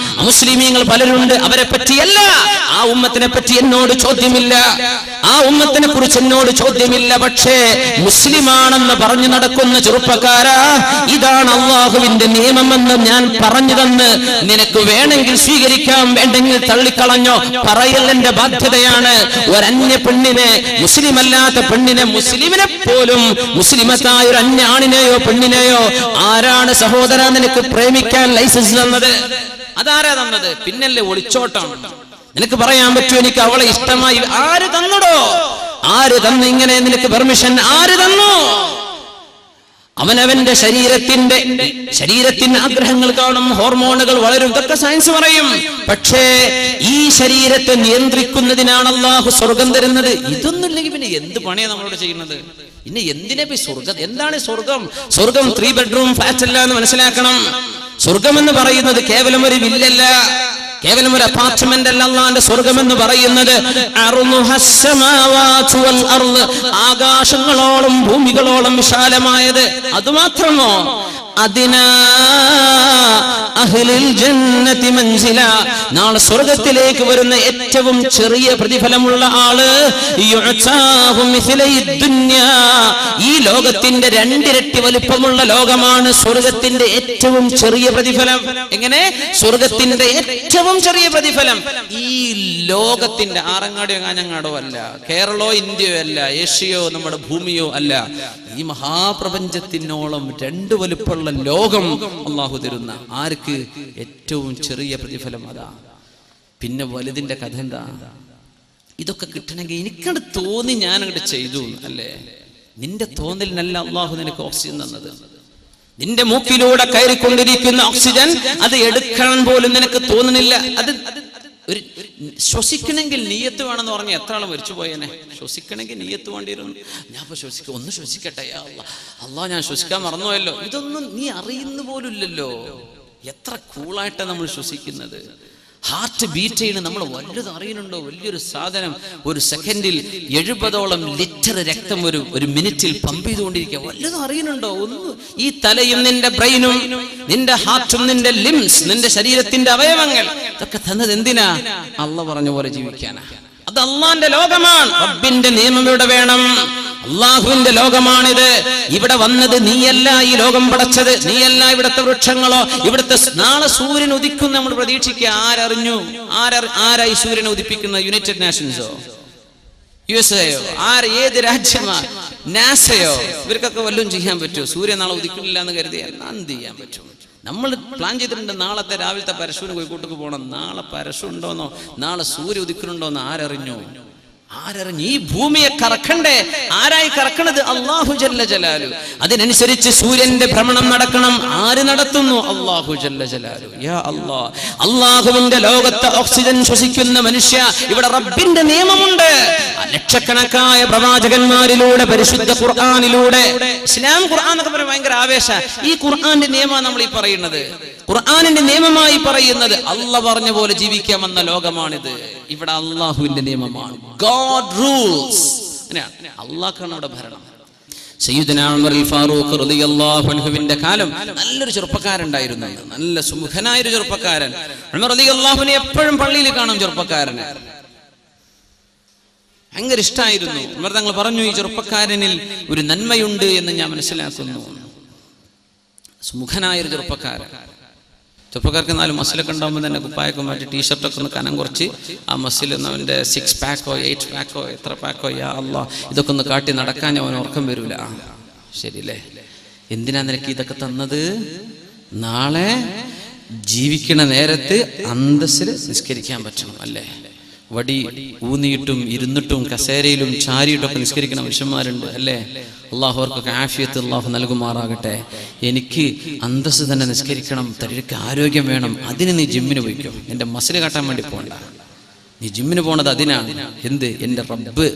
മുസ്ലിമീങ്ങൾ പലരുണ്ട്, അവരെ പറ്റിയല്ല, ആ ഉമ്മത്തിനെ പറ്റി എന്നോട് ചോദ്യമില്ല, ആ ഉമ്മത്തിനെ കുറിച്ച് എന്നോട് ചോദ്യമില്ല. പക്ഷേ മുസ്ലിമാണെന്ന് പറഞ്ഞു നടക്കുന്ന ചെറുപ്പക്കാര, ഇതാണ് അള്ളാഹുവിന്റെ നിയമമെന്ന് ഞാൻ പറഞ്ഞു തന്ന് നിനക്ക് വേണമെങ്കിൽ സ്വീകരിക്കാം, വേണ്ടെങ്കിൽ തള്ളിക്കളഞ്ഞോ, പറയൽ എന്റെ ബാധ്യതയാണ്. ഒരന്യ പെണ്ണിനെ, മുസ്ലിം അല്ലാത്ത പെണ്ണിനെ, മുസ്ലിമിനെ പോലും മുസ്ലിമത്തായ ഒരു അന്യ ആണിനെയോ പെണ്ണിനെയോ ആരാണ് സഹോദര നിനക്ക് പ്രേമിക്കാൻ ലൈസൻസ് തന്നത്? അതാരാ തന്നത്? പിന്നല്ലേ ഒളിച്ചോട്ടം. നിനക്ക് പറയാൻ പറ്റൂ എനിക്ക് അവളെ ഇഷ്ടമായി? ആര് തന്നടോ? ആര് തന്നു ഇങ്ങനെ നിനക്ക് പെർമിഷൻ? ആര് തന്നു? അവനവന്റെ ശരീരത്തിന് ആഗ്രഹങ്ങൾ കാണും, ഹോർമോണുകൾ വളരും, ഇതൊക്കെ സയൻസ് പറയും. പക്ഷേ ഈ ശരീരത്തെ നിയന്ത്രിക്കുന്നതിനാണ് അല്ലാഹു സ്വർഗം തരുന്നത്. ഇതൊന്നുമില്ലെങ്കിൽ പിന്നെ എന്ത് പണിയാണ് നമ്മളോട് ചെയ്യുന്നത്? പിന്നെ എന്തിനാ സ്വർഗം? എന്താണ് സ്വർഗം? സ്വർഗം 3 ബെഡ്റൂം ഫ്ലാറ്റ് അല്ല എന്ന് മനസ്സിലാക്കണം. സ്വർഗം എന്ന് പറയുന്നത് കേവലം ഒരു വില്ലല്ല, കേവലം ഒരു അപ്പാർട്ട്മെന്റ് അല്ല അല്ലാഹുവിന്റെ സ്വർഗ്ഗം എന്ന് പറയുന്നത്. ആകാശങ്ങളോളം ഭൂമികളോളം വിശാലമായത്. അതുമാത്രമോ അതിനാ അഹ്ലിൽ ജന്നതി മൻസില, നാളെ സ്വർഗ്ഗത്തിലേക്ക് വരുന്ന ഏറ്റവും ചെറിയ പ്രതിഫലമുള്ള ആള് യുഅതാഹു മിസ്ലൈ ദുനിയ, ഈ ലോകത്തിന്റെ രണ്ടിരട്ടി വലിപ്പമുള്ള ലോകമാണ് സ്വർഗ്ഗത്തിന്റെ ഏറ്റവും ചെറിയ പ്രതിഫലം. എങ്ങനെ? സ്വർഗ്ഗത്തിന്റെ ഏറ്റവും ചെറിയ പ്രതിഫലം ഈ ലോകത്തിന്റെ ആറങ്ങാടിയോ കാഞ്ഞങ്ങാടോ അല്ല, കേരളോ ഇന്ത്യയോ അല്ല, ഏഷ്യയോ നമ്മുടെ ഭൂമിയോ അല്ല, ഈ മഹാപ്രപഞ്ചത്തിനോളം രണ്ട് വലുപ്പമുള്ള ലോകം അള്ളാഹു തരുന്ന ആർക്ക് ഏറ്റവും ചെറിയ പ്രതിഫലം അതാ. പിന്നെ വലുതിന്റെ കഥ എന്താ? ഇതൊക്കെ കിട്ടണമെങ്കിൽ എനിക്കത് തോന്നി ഞാൻ അങ്ങോട്ട് ചെയ്തു അല്ലേ? നിന്റെ തോന്നലിനല്ല അള്ളാഹു നിനക്ക് ഓക്സിജൻ തന്നത്. നിന്റെ മൂക്കിലൂടെ കയറിക്കൊണ്ടിരിക്കുന്ന ഓക്സിജൻ അത് എടുക്കാൻ പോലും നിനക്ക് തോന്നുന്നില്ല. അത് ഒരു ശ്വസിക്കണമെങ്കിൽ നീയത്ത് വേണമെന്ന് പറഞ്ഞാൽ എത്ര ആൾ മരിച്ചു പോയേനെ. ശ്വസിക്കണമെങ്കിൽ നീയത്ത് വേണ്ടിയിരുന്നു. ഞാൻ ഇപ്പൊ ഒന്ന് ശ്വസിക്കട്ടെ, അല്ലാ ഞാൻ ശ്വസിക്കാൻ മറന്നുപോയല്ലോ. ഇതൊന്നും നീ അറിയുന്ന പോലും ഇല്ലല്ലോ. എത്ര കൂളായിട്ടാണ് നമ്മൾ ശ്വസിക്കുന്നത്. ഹാർട്ട് ബീറ്റ് ചെയ്യുന്നത് നമ്മൾ വല്ലതും അറിയുന്നുണ്ടോ? വലിയൊരു സാധനം ഒരു സെക്കൻഡിൽ 70ഓളം ലിറ്റർ രക്തം ഒരു മിനിറ്റിൽ പമ്പ് ചെയ്തുകൊണ്ടിരിക്കുക. വല്ലതും അറിയുന്നുണ്ടോ? ഒന്നും. ഈ തലയും നിന്റെ ബ്രെയിനും നിന്റെ ഹാർട്ടും നിന്റെ ലിംസ് നിന്റെ ശരീരത്തിന്റെ അവയവങ്ങൾ ഇതൊക്കെ തന്നത് എന്തിനാ? അള്ളാഹ് പറഞ്ഞ പോലെ ജീവിക്കാനാ. അത് അള്ളാന്റെ ലോകമാണ്. റബ്ബിന്റെ നിയമം ഇവിടെ വേണം. അള്ളാഹുവിന്റെ ലോകമാണിത്. ഇവിടെ വന്നത് നീയല്ല, ഈ ലോകം പടച്ചത് നീയല്ല. ഇവിടുത്തെ വൃക്ഷങ്ങളോ ഇവിടുത്തെ നാളെ സൂര്യൻ ഉദിക്കും നമ്മൾ പ്രതീക്ഷിക്കുക. ആരറിഞ്ഞു? ആരായി സൂര്യനെ ഉദിപ്പിക്കുന്ന? യുണൈറ്റഡ് നേഷൻസോ USA-യോ ഏത് രാജ്യമാ? നാസയോ? ഇവർക്കൊക്കെ വല്ലതും ചെയ്യാൻ പറ്റുമോ? സൂര്യൻ നാളെ ഉദിക്കില്ല എന്ന് കരുതിയാൽ എന്ത് ചെയ്യാൻ പറ്റും? നമ്മൾ പ്ലാൻ ചെയ്തിട്ടുണ്ട് നാളത്തെ രാവിലത്തെ പരശുവിന് കോഴിക്കോട്ടേക്ക് പോകണം. നാളെ പരശു ഉണ്ടോന്നോ നാളെ സൂര്യ ഉദിക്കുന്നുണ്ടോന്നോ ആരറിഞ്ഞു? ഈ ഭൂമിയെ കറക്കണ്ടേ? ആരായി കറക്കണത്? അല്ലാഹു ജല്ല ജലാലു. അതിനനുസരിച്ച് സൂര്യന്റെ ഭ്രമണം നടക്കണം. ആര് നടത്തുന്നു? അല്ലാഹു ജല്ല ജലാലു. യാ അല്ലാഹ്, അല്ലാഹുവിന്റെ ലോകത്തെ ഓക്സിജൻ ശ്വസിക്കുന്ന മനുഷ്യ, ഇവിടെ റബ്ബിന്റെ നിയമമുണ്ട്. ലക്ഷക്കണക്കായ പ്രവാചകന്മാരിലൂടെ പരിശുദ്ധ ഖുർആനിലൂടെ, ഇസ്ലാം ഖുർആൻ എന്നൊക്കെ പറയുന്നത് ഭയങ്കര ആവേശ. ഈ ഖുർആന്റെ നിയമമാണ് നമ്മൾ ഈ പറയുന്നത്. ഖുർആനിന്റെ നിയമമായി പറയുന്നത് അല്ലാഹ് പറഞ്ഞ പോലെ ജീവിക്കാമെന്ന ലോകമാണിത്. ഇവിടെ അല്ലാഹുവിന്റെ നിയമമാണ്. God rules. അല്ലാഹുവാണ് അവിടെ ഭരണം. സയ്യിദുനാ ഉമർ ഫാറൂഖ് റളിയല്ലാഹു അൻഹുവിന്റെ കാലം നല്ലൊരു ചെറുപ്പക്കാരുണ്ടായിരുന്നു. നല്ല സുമുഖനായ ഒരു ചെറുപ്പക്കാരൻ. ഉമർ റളിയല്ലാഹുവിനെ എപ്പോഴും പള്ളിയിൽ കാണും. ചെറുപ്പക്കാരനെ ഭയങ്കര ഇഷ്ടമായിരുന്നു. ഉമർ തങ്ങൾ പറഞ്ഞു, ഈ ചെറുപ്പക്കാരനിൽ ഒരു നന്മയുണ്ട് എന്ന് ഞാൻ മനസ്സിലാക്കുന്നു. സുമുഖനായൊരു ചെറുപ്പക്കാരൻ. ചെറുപ്പക്കാർക്ക് 4 മസിലൊക്കെ ഉണ്ടാകുമ്പോൾ തന്നെ കുപ്പായൊക്കെ മാറ്റി ടീഷർട്ടൊക്കെ ഒന്ന് കനം കുറച്ച് ആ മസിൽ അവൻ്റെ 6 പാക്കോ 8 പാക്കോ എത്ര പാക്കോ യാ അല്ലാ ഇതൊക്കെ ഒന്ന് കാട്ടി നടക്കാൻ അവൻ ഉറക്കം വരൂല. ശരിയല്ലേ? എന്തിനാ നിനക്ക് ഇതൊക്കെ തന്നത്? നാളെ ജീവിക്കണ നേരത്ത് അന്തസ്സിൽ നിസ്കരിക്കാൻ പറ്റണം അല്ലേ? വടി ഊന്നിയിട്ടും ഇരുന്നിട്ടും കസേരയിലും ചാരിയിട്ടൊക്കെ നിസ്കരിക്കുന്ന മനുഷ്യന്മാരുണ്ട് അല്ലേ? അള്ളാഹു അവർക്കൊക്കെ ആഫിയത്ത് അള്ളാഹു നൽകുമാറാകട്ടെ. എനിക്ക് അന്തസ്സ് തന്നെ നിസ്കരിക്കണം, തനിക്ക് ആരോഗ്യം വേണം. അതിന് നീ ജിമ്മിന് പോയിക്കോ. എൻ്റെ മസിൽ കാട്ടാൻ വേണ്ടി പോകണ്ട. നീ ജിമ്മിന് പോണത് അതിനാണ്. എന്ത്? എൻ്റെ റബ്ബ്.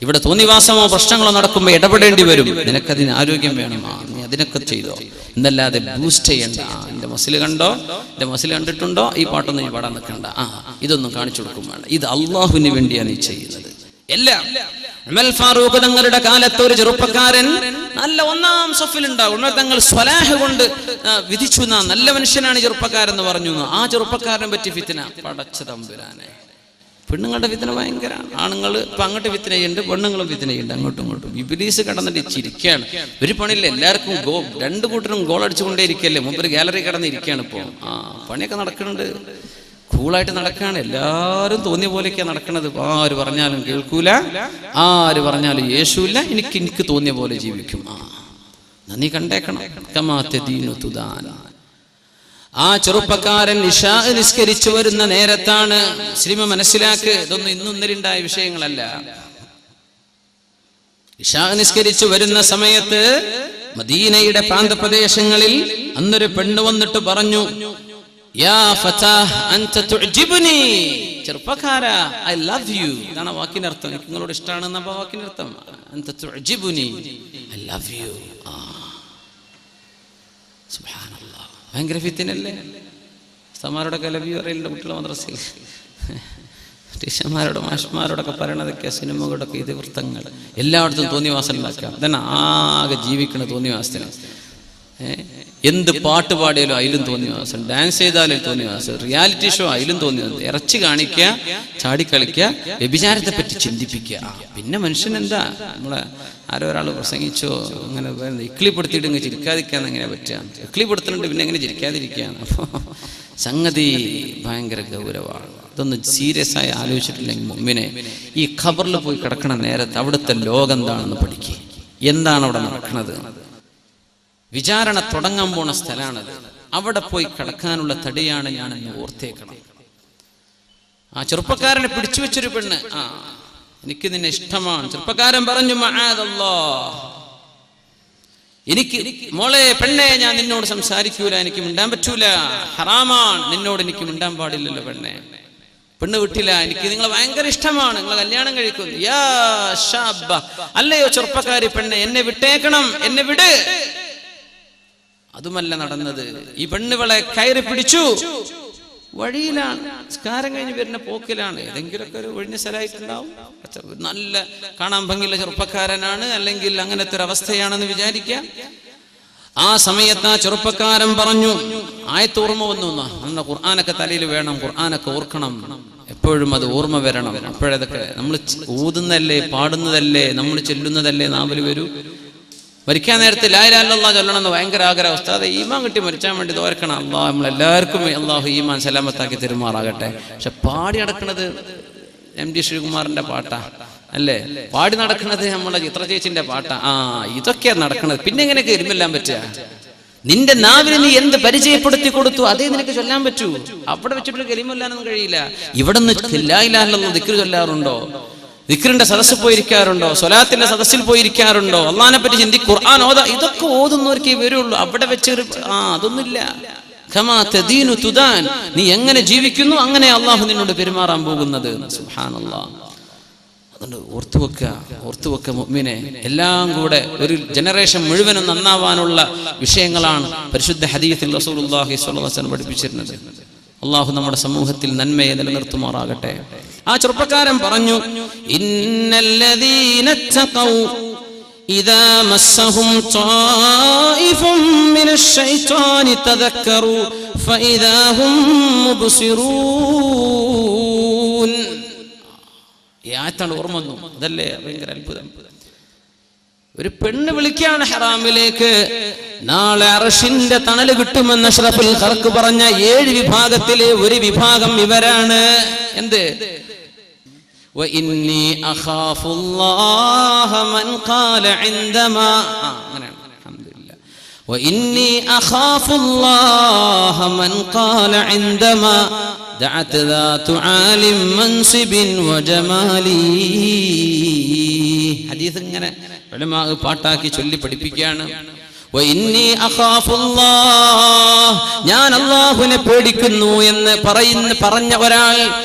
ഇവിടെ തോന്നിവാസമോ പ്രശ്നങ്ങളോ നടക്കുമ്പോൾ ഇടപെടേണ്ടി വരും. നിനക്കതിന് ആരോഗ്യം വേണം. നീ അതിനൊക്കെ ചെയ്തോ, എന്നല്ലാതെ ബൂസ്റ്റ് ചെയ്യണ്ട. എൻ്റെ മസിൽ കണ്ടോ, എൻ്റെ മസിൽ കണ്ടിട്ടുണ്ടോ, ഈ പാട്ടൊന്നും നീ പാടാൻ നിൽക്കണ്ട. ഇതൊന്നും കാണിച്ചു കൊടുക്കും വേണ്ട. ഇത് അള്ളാഹുവിന് വേണ്ടിയാണ് നീ ചെയ്യുന്നത്. എല്ലാം ഉമർ ഫാറൂഖ് തങ്ങളുടെ കാലത്ത് ഒരു ചെറുപ്പക്കാരൻ നല്ല 1-ാം സഫിലുണ്ടാവും. ഉമർ തങ്ങൾ സ്വലാഹ് കൊണ്ട് വിധിച്ചു, നല്ല മനുഷ്യനാണ് ചെറുപ്പക്കാരെന്ന് പറഞ്ഞു. ആ ചെറുപ്പക്കാരനെ പറ്റി ഫിത്ന. പടച്ച തമ്പുരാനെ, പെണ്ണുങ്ങളുടെ ഫിത്ന ഭയങ്കരമാണ്. ആണുങ്ങൾ ഇപ്പം അങ്ങോട്ട് ഫിത്ന ചെയ്യുന്നുണ്ട്, പെണ്ണുങ്ങളും ഫിത്ന ചെയ്യുന്നുണ്ട് അങ്ങോട്ടും ഇങ്ങോട്ടും. ഇബ്ലീസ് കടന്നിട്ട് ചിരിക്കുകയാണ്. ഒരു പണിയില്ല, എല്ലാവർക്കും രണ്ടു കൂട്ടരും ഗോൾ അടിച്ചുകൊണ്ടേ ഇരിക്കല്ലേ. മുമ്പ് ഒരു ഗാലറി കടന്നിരിക്കുകയാണ്. ഇപ്പോൾ പണിയൊക്കെ നടക്കുന്നുണ്ട്, കൂളായിട്ട് നടക്കുകയാണ്. എല്ലാവരും തോന്നിയ പോലെയൊക്കെയാണ് നടക്കുന്നത്. ആര് പറഞ്ഞാലും കേൾക്കൂല, ആര് പറഞ്ഞാലും യേശുവില്ല. എനിക്ക് തോന്നിയ പോലെ ജീവിക്കും. നീ കണ്ടേക്കണം. കമാതദീനു തുദാൻ. ആ ചെറുപ്പക്കാരൻ ഇശാ നിസ്കരിച്ചു വരുന്ന നേരത്താണ്. മുസ്ലിം മനസ്സിലാക്ക്, ഇതൊന്നും ഇന്നും ഇന്നലെയുണ്ടായ വിഷയങ്ങളല്ല. ഇശാ നിസ്കരിച്ചു വരുന്ന സമയത്ത് മദീനയുടെ പ്രാന്തപ്രദേശങ്ങളിൽ അന്നൊരു പെണ്ണ് വന്നിട്ട് പറഞ്ഞു, യാ ഫതാഹ് അൻത തുഅ്ജിബ്നി, ചെറുപ്പക്കാരാ ഐ ലവ് യു. ഇതാണ് വാക്കിന്റെ അർത്ഥം. എനിക്ക് നിങ്ങളോട് ഇഷ്ടമാണെന്ന വാക്കിന്റെ അർത്ഥം. അൻത തുഅ്ജിബ്നി, ഐ ലവ് യു. സുബ്ഹാനല്ലാഹ്, ഭയങ്കര ഫിത്നയല്ലേ? ഉസ്താമാരോടൊക്കെ ലവ് യു അറിയില്ല കുട്ടികളെ മദ്രസയിൽ ടീച്ചർമാരോടും മാഷ്മാരോടൊക്കെ പറയണതൊക്കെ സിനിമകളുടെയൊക്കെ ഇതിവൃത്തങ്ങൾ എല്ലായിടത്തും തോന്നിവാസം ഉണ്ടാക്കുക. അതന്നെ ആകെ ജീവിക്കണ തോന്നിവാസത്തിന്. എന്ത് പാട്ട് പാടിയാലും അതിലും തോന്നിവാസം, ഡാൻസ് ചെയ്താലും തോന്നിവാസം, റിയാലിറ്റി ഷോ അതിലും തോന്നിവാസം, ഇറച്ചി കാണിക്കുക, ചാടിക്കളിക്കുക, വ്യഭിചാരത്തെ പറ്റി ചിന്തിപ്പിക്കുക. പിന്നെ മനുഷ്യൻ എന്താ, നമ്മളെ ആരോ ഒരാൾ പ്രസംഗിച്ചോ അങ്ങനെ ഇക്ലിപ്പെടുത്തിയിട്ട് ഇങ്ങനെ ചിരിക്കാതിരിക്കാന്ന് എങ്ങനെ പറ്റുക? ഇക്ലിപ്പെടുത്തുന്നുണ്ട്, പിന്നെ എങ്ങനെ ചിരിക്കാതിരിക്കുകയാണ്? അപ്പോൾ സംഗതി ഭയങ്കര ഗൗരവമാണ്. ഇതൊന്ന് സീരിയസ് ആയി ആലോചിച്ചിട്ടില്ലെങ്കിൽ മുമ്പിനെ ഈ ഖബറിൽ പോയി കിടക്കണ നേരത്ത് അവിടുത്തെ ലോകം എന്താണെന്ന് പഠിക്കുക. എന്താണ് അവിടെ നടക്കുന്നത്? വിചാരണ തുടങ്ങാൻ പോണ സ്ഥലമാണത്. അവിടെ പോയി കിടക്കാനുള്ള തടിയാണ് ഞാനെന്ന് ഓർത്തേക്കണം. ആ ചെറുപ്പക്കാരനെ പിടിച്ചു വെച്ചൊരു പെണ്ണ്, എനിക്ക് നിന്നെ ഇഷ്ടമാണ്. ചെറുപ്പക്കാരൻ പറഞ്ഞു, മഅദല്ലാഹ്, എനിക്ക് മോളെ പെണ്ണെ ഞാൻ നിന്നോട് സംസാരിക്കൂല, എനിക്ക് മിണ്ടാൻ പറ്റൂല, ഹറാമാണ്, നിന്നോട് എനിക്ക് മിണ്ടാൻ പാടില്ലല്ലോ പെണ്ണെ. പെണ്ണ് വിട്ടില്ല, എനിക്ക് നിങ്ങളെ ഭയങ്കര ഇഷ്ടമാണ്, നിങ്ങൾ കല്യാണം കഴിക്കുന്നു. യാ ശാബ, അല്ലയോ ചെറുപ്പക്കാരി പെണ്ണെ, എന്നെ വിട്ടേക്കണം, എന്നെ വിട്. അതുമല്ല നടന്നത്. ഈ പെണ്ണുകളെ കയറി പിടിച്ചു, വഴിയിലാണ്, നിസ്കാരം കഴിഞ്ഞ് വരുന്ന പോക്കിലാണ്. ഏതെങ്കിലുമൊക്കെ ഒരു ഒഴിഞ്ഞ സ്ഥലമായിട്ടുണ്ടാവും. നല്ല കാണാൻ ഭംഗിയുള്ള ചെറുപ്പക്കാരനാണ്, അല്ലെങ്കിൽ അങ്ങനത്തെ ഒരു അവസ്ഥയാണെന്ന് വിചാരിക്കാം. ആ സമയത്ത് ആ ചെറുപ്പക്കാരൻ പറഞ്ഞു, ആയത്ത് ഓർമ്മ വന്നു, നമ്മുടെ ഖുർആനൊക്കെ തലയിൽ വേണം, ഖുർആനൊക്കെ ഓർക്കണം, എപ്പോഴും അത് ഓർമ്മ വരണം. അപ്പോഴതൊക്കെ നമ്മൾ ഊതുന്നതല്ലേ, പാടുന്നതല്ലേ, നമ്മൾ ചെല്ലുന്നതല്ലേ നാവിൽ വരൂ. മരിക്കാൻ നേരത്തെ ലാ ഇലാഹ ഇല്ലല്ലാഹ് ചൊല്ലണം എന്ന് ഭയങ്കര ആഗ്രഹം. ഉസ്താദെ ഈമാൻ കിട്ടി മരിച്ചാൻ വേണ്ടി ദോർക്കണം, അള്ളാഹ് നമ്മളെല്ലാവർക്കും അള്ളാഹു ഈമാൻ സലാമത്താക്കി തെരുമാറാകട്ടെ. പക്ഷെ പാടി നടക്കുന്നത് MD ശ്രീകുമാറിന്റെ പാട്ടാ അല്ലേ, പാടി നടക്കുന്നത് നമ്മുടെ ചിത്ര ചേച്ചിന്റെ പാട്ടാ. ഇതൊക്കെയാ നടക്കുന്നത്. പിന്നെ എങ്ങനെയൊക്കെ ഇരുമെല്ലാം പറ്റുക? നിന്റെ നാവിന് നീ എന്ത് പരിചയപ്പെടുത്തി കൊടുത്തു അതേ നിനക്ക് ചൊല്ലാൻ പറ്റൂ. അവിടെ വെച്ചിട്ട് കലിമല്ലാനൊന്നും കഴിയില്ല. ഇവിടെ നിന്ന് ലാ ഇലാഹ ഇല്ലല്ലാഹ് ദിക്ർ ചൊല്ലാറുണ്ടോ? ദിക്റിന്റെ സദസ്സിൽ പോയിരിക്കാറുണ്ടോ? സ്വലാത്തിന്റെ സദസ്സിൽ പോയിരിക്കാറുണ്ടോ? അള്ളാഹിനെ പറ്റി ചിന്തിക്കും, ഖുർആൻ ഓതാ, ഇതൊക്കെ ഓതുന്നവർക്കേ വരുള്ളൂ. അവിടെ വെച്ചൊരു അതൊന്നുമില്ല. ഖമാ തദീനു തുദാൻ, നീ എങ്ങനെ ജീവിക്കുന്നു അങ്ങനെ അള്ളാഹു നിന്നോട് പെരുമാറാൻ പോകുന്നത്. സുബ്ഹാനല്ലാഹ്. അതുകൊണ്ട് ഓർത്തുവെക്ക മുഅ്മിനെ. എല്ലാം കൂടെ ഒരു ജനറേഷൻ മുഴുവനും നന്നാവാനുള്ള വിഷയങ്ങളാണ് പരിശുദ്ധ ഹദീസിൽ റസൂലുള്ളാഹി സ്വല്ലല്ലാഹു അലൈഹി വസല്ലം പഠിപ്പിച്ചിരുന്നത്. അള്ളാഹു നമ്മുടെ സമൂഹത്തിൽ നന്മയെ നിലനിർത്തുമാറാകട്ടെ. ആ ചെറുപ്പക്കാരൻ പറഞ്ഞു, ഇന്നല്ലദീന തഖൗ ഇദാ മസ്സഹും ത്വായിഫും മിനശ് ശൈത്വാനി തദക്കറു ഫഇദാ ഹും മുബ്സിറൂൻ. ഈ ആയത്താണ് ഓർമ്മ വന്നു. അതല്ലേ ഭയങ്കര അത്ഭുതം. ഒരു പെണ്ണ് വിളിക്കാണ് ഹറാമിലേക്ക്. നാളെ അർശിന്റെ തണല് കിട്ടുമെന്ന് അഷ്റഫുൽ ഖൽഖ് പറഞ്ഞ 7 വിഭാഗത്തിലെ ഒരു വിഭാഗം ഇവരാണ്. എന്ത്? وإني أخاف الله من قال عندما الحمد لله وإني أخاف الله من قال عندما دعت ذات عال منصب وجمالي. ഹദീസ് ഇങ്ങനെ ഉലമാ പാട്ടാക്കി ചൊല്ലി പഠിപ്പിക്കുകയാണ്. ഞാൻ അല്ലാഹുവിനെ പേടിക്കുന്നു എന്ന് പറഞ്ഞ ഒരാൾ,